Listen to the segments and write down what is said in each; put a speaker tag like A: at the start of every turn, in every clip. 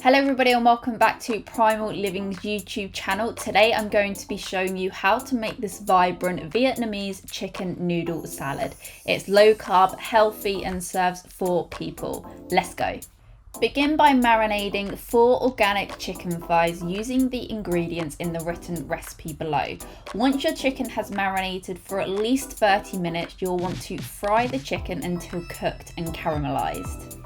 A: Hello everybody and welcome back to Primal Living's YouTube channel. Today I'm going to be showing you how to make this vibrant Vietnamese chicken noodle salad. It's low carb, healthy and serves 4 people. Let's go. Begin by marinating 4 organic chicken thighs using the ingredients in the written recipe below. Once your chicken has marinated for at least 30 minutes, you'll want to fry the chicken until cooked and caramelized.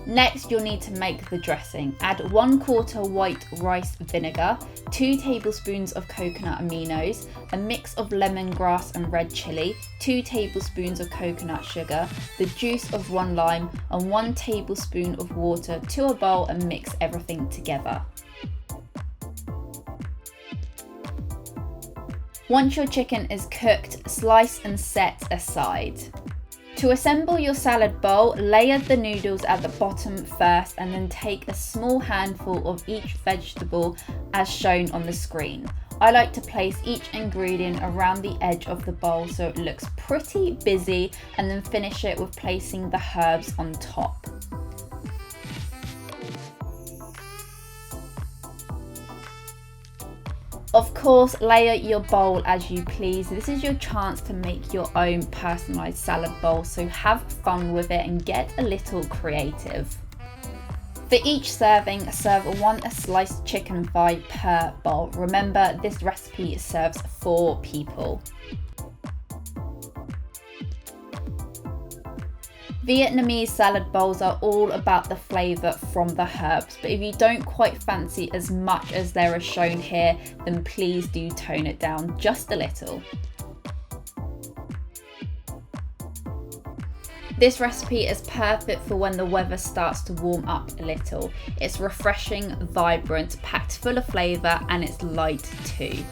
A: Next, you'll need to make the dressing. Add 1/4 white rice vinegar, 2 tablespoons of coconut aminos, a mix of lemongrass and red chili, 2 tablespoons of coconut sugar, the juice of 1 lime, and 1 tablespoon of water to a bowl and mix everything together. Once your chicken is cooked, slice and set aside. To assemble your salad bowl, layer the noodles at the bottom first and then take a small handful of each vegetable as shown on the screen. I like to place each ingredient around the edge of the bowl so it looks pretty busy, and then finish it with placing the herbs on top. Of course, layer your bowl as you please. This is your chance to make your own personalised salad bowl, so have fun with it and get a little creative. For each serving, serve 1 sliced chicken thigh per bowl. Remember, this recipe serves 4 people. Vietnamese salad bowls are all about the flavour from the herbs, but if you don't quite fancy as much as there are shown here, then please do tone it down just a little. This recipe is perfect for when the weather starts to warm up a little. It's refreshing, vibrant, packed full of flavour, and it's light too.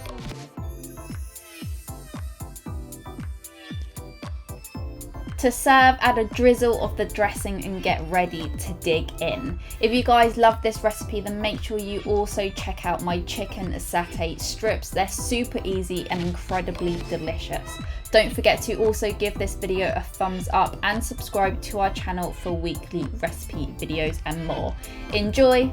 A: To serve, add a drizzle of the dressing and get ready to dig in. If you guys love this recipe, then make sure you also check out my chicken satay strips. They're super easy and incredibly delicious. Don't forget to also give this video a thumbs up and subscribe to our channel for weekly recipe videos and more. Enjoy!